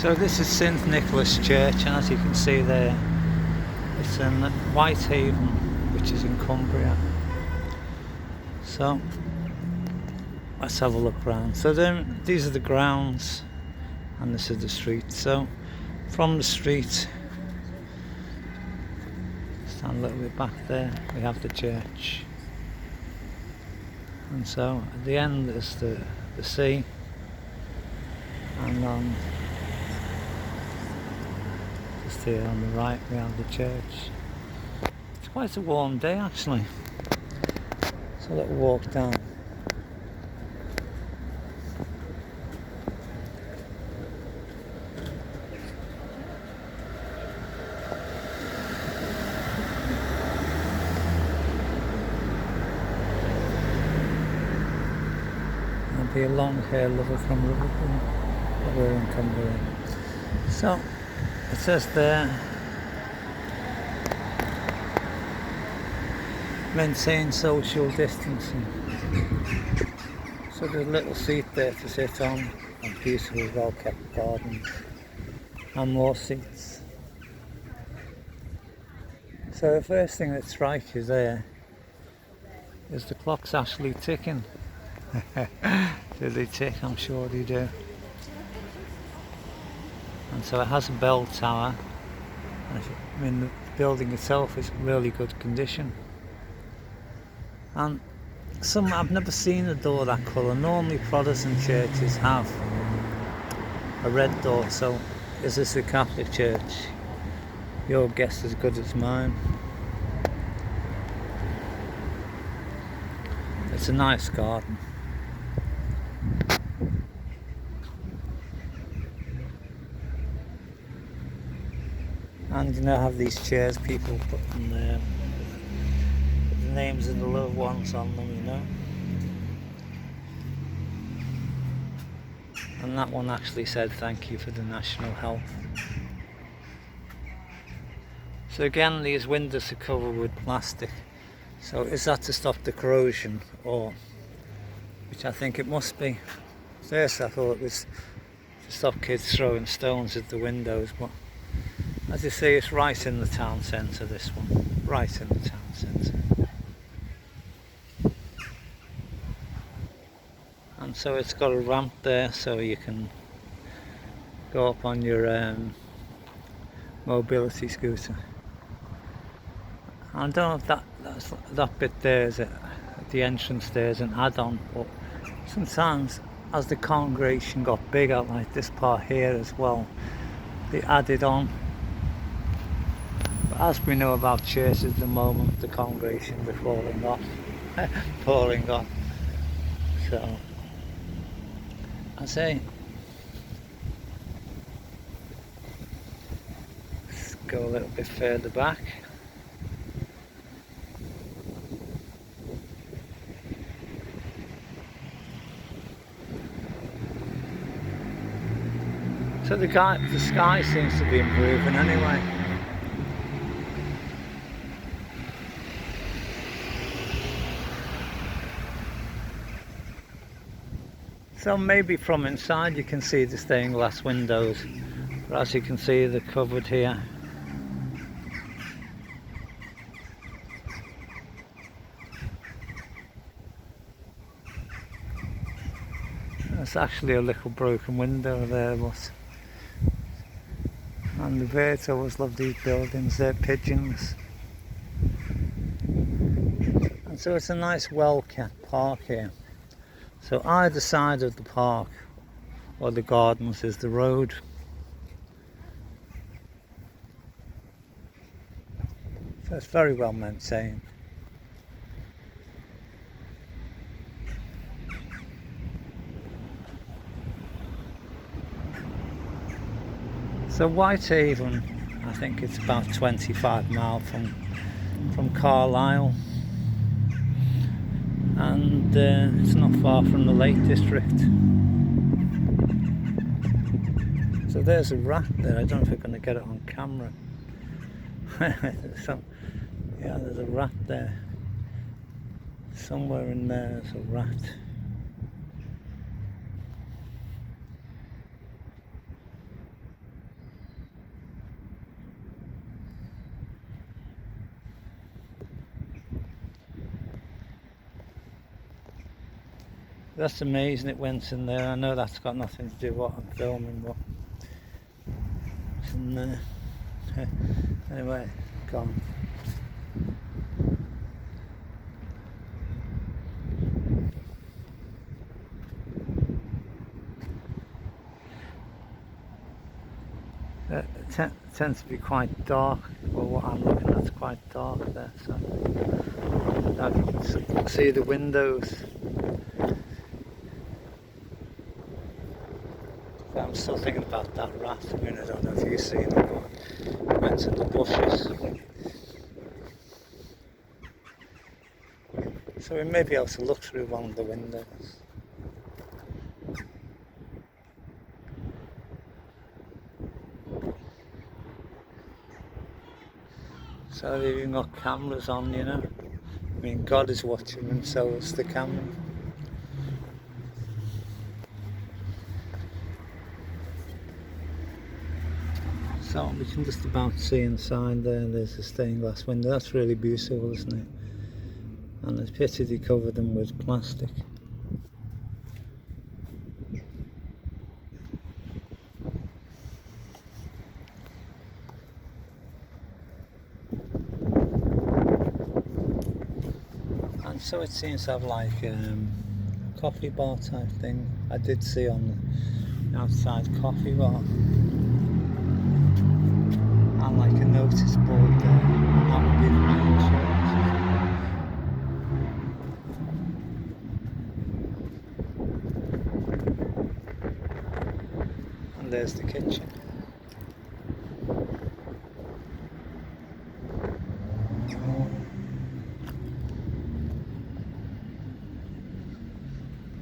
So this is St Nicholas Church, and as you can see there, it's in Whitehaven, which is in Cumbria. So let's have a look around. So then these are the grounds and this is the street. So from the street, stand a little bit back there, we have the church. And so at the end is the sea, and just here on the right we have the church. It's quite a warm day actually. So let's walk down. There'll be a long hair lover from Liverpool. We're in Cumberland. So it says there, maintain social distancing. So there's a little seat there to sit on, and beautiful well kept gardens, and more seats. So the first thing that strikes you there is the clock's actually ticking. Do they tick? I'm sure they do. And so it has a bell tower. I mean, the building itself is in really good condition. And I've never seen a door that colour. Normally Protestant churches have a red door. So is this a Catholic church? Your guess is as good as mine. It's a nice garden. And you know, have these chairs people putting the names of the loved ones on them, you know. And that one actually said thank you for the national health. So again, these windows are covered with plastic. So is that to stop the corrosion, or, which I think it must be. First I thought it was to stop kids throwing stones at the windows, but as you see, it's right in the town centre, this one. Right in the town centre. And so it's got a ramp there, so you can go up on your mobility scooter. I don't know if that bit there is at the entrance there is an add-on, but sometimes as the congregation got bigger, like this part here as well, they added on. But as we know about churches at the moment, the congregation is falling off. Falling off. So I say, let's go a little bit further back. So the sky seems to be improving anyway. So maybe from inside you can see the stained glass windows, but as you can see they're covered here. There's actually a little broken window there, but and the birds always love these buildings, they're pigeons. And so it's a nice well kept park here. So either side of the park or the gardens is the road. So it's very well maintained. So Whitehaven, I think it's about 25 miles from Carlisle, and it's not far from the Lake District. So there's a rat there. I don't know if we're going to get it on camera. So, yeah, there's a rat there. Somewhere in there there's a rat. That's amazing it went in there. I know that's got nothing to do with what I'm filming, but it's in there. Anyway, gone. It tends to be quite dark. Well, what I'm looking at is quite dark there. So now you can see the windows. So I'm still thinking about that rat. I mean, I don't know if you've seen it, but it went in the bushes. So we may be able to look through one of the windows. So they've even got cameras on, you know. I mean, God is watching and so is the camera. So we can just about see inside there. There's a stained glass window. That's really beautiful, isn't it? And it's pity they covered them with plastic. And so it seems to have like a coffee bar type thing. I did see on the outside coffee bar. And like a notice board there. And that would be the main church. And there's the kitchen.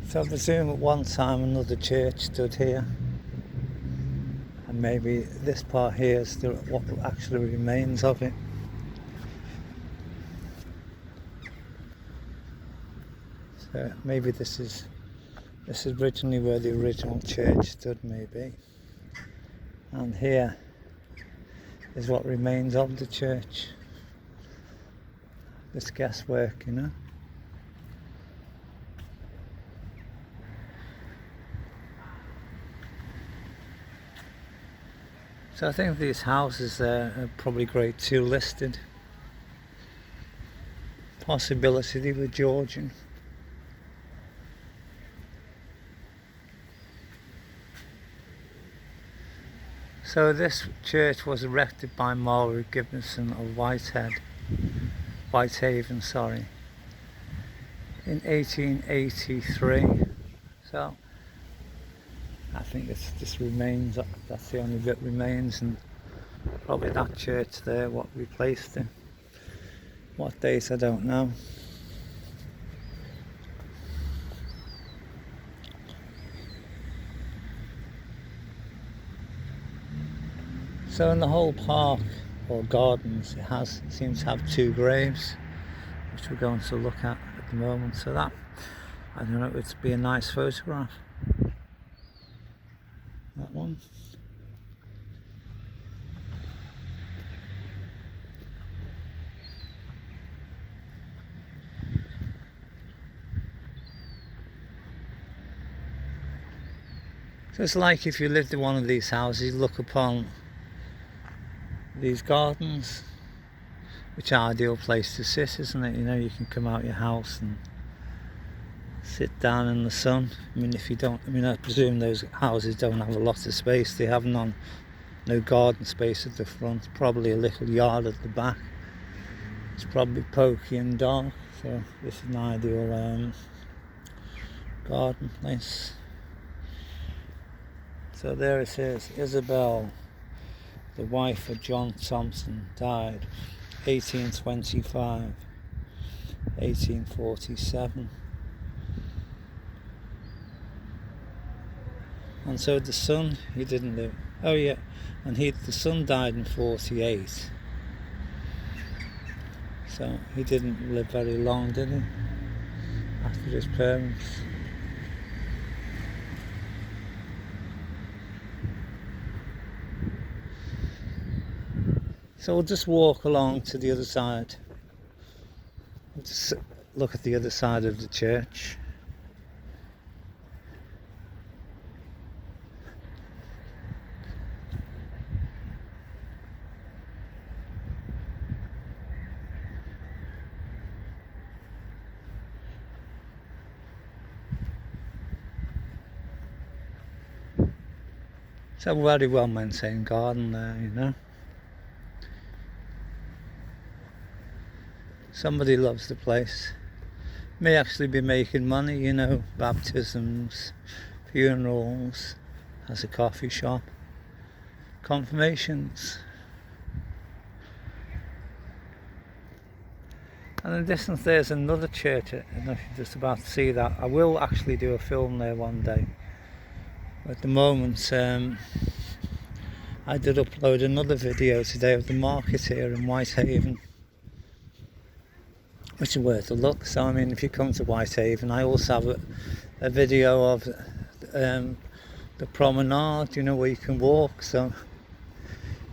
So I presume at one time another church stood here, and maybe this part here is what actually remains of it. So maybe this is originally where the original church stood, maybe, and here is what remains of the church. This guesswork, you know. So I think these houses there are probably grade 2 listed. Possibility they were Georgian. So this church was erected by Margaret Gibson of Whitehaven, sorry, in 1883. So I think this just remains, that's the only bit remains, and probably that church there, what replaced it. What date I don't know. So in the whole park or gardens it seems to have 2 graves, which we're going to look at the moment. So that, I don't know, it would be a nice photograph. That one. So it's like if you lived in one of these houses, you look upon these gardens, which are an ideal place to sit, isn't it? You know, you can come out your house and sit down in the sun. I mean, if you don't, I mean, I presume those houses don't have a lot of space. They have no garden space at the front, probably a little yard at the back. It's probably pokey and dark, so this is an ideal garden place. So there it is, Isabel, the wife of John Thompson, died 1825, 1847. And so the son, he didn't live. Oh yeah, and the son died in 48. So he didn't live very long, did he? After his parents. So we'll just walk along to the other side. We'll just look at the other side of the church. It's a very well maintained garden there, you know. Somebody loves the place. May actually be making money, you know, baptisms, funerals, has a coffee shop, confirmations. And in the distance there's another church. I don't know if you're just about to see that. I will actually do a film there one day. At the moment, I did upload another video today of the market here in Whitehaven, which is worth a look. So I mean, if you come to Whitehaven, I also have a video of the promenade, you know, where you can walk. So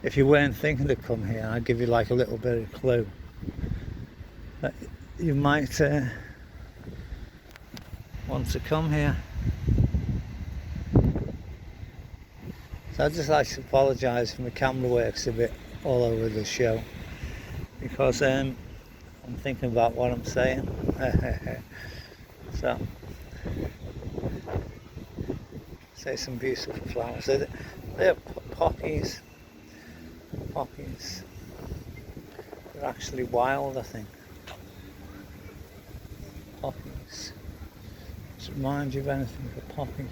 if you weren't thinking to come here, I'd give you like a little bit of a clue that you might want to come here. So I'd just like to apologise if my camera works a bit all over the show, because I'm thinking about what I'm saying. So, say some beautiful flowers. They're poppies. Poppies. They're actually wild, I think. Poppies. Does it remind you of anything of a poppy?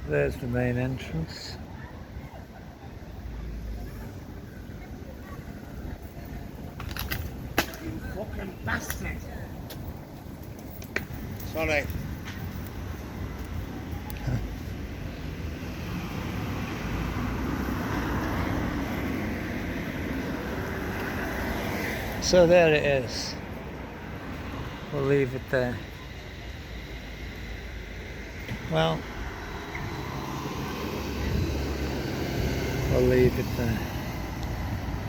There's the main entrance. You fucking bastard! Sorry. So there it is. We'll leave it there. Well, we'll leave it there.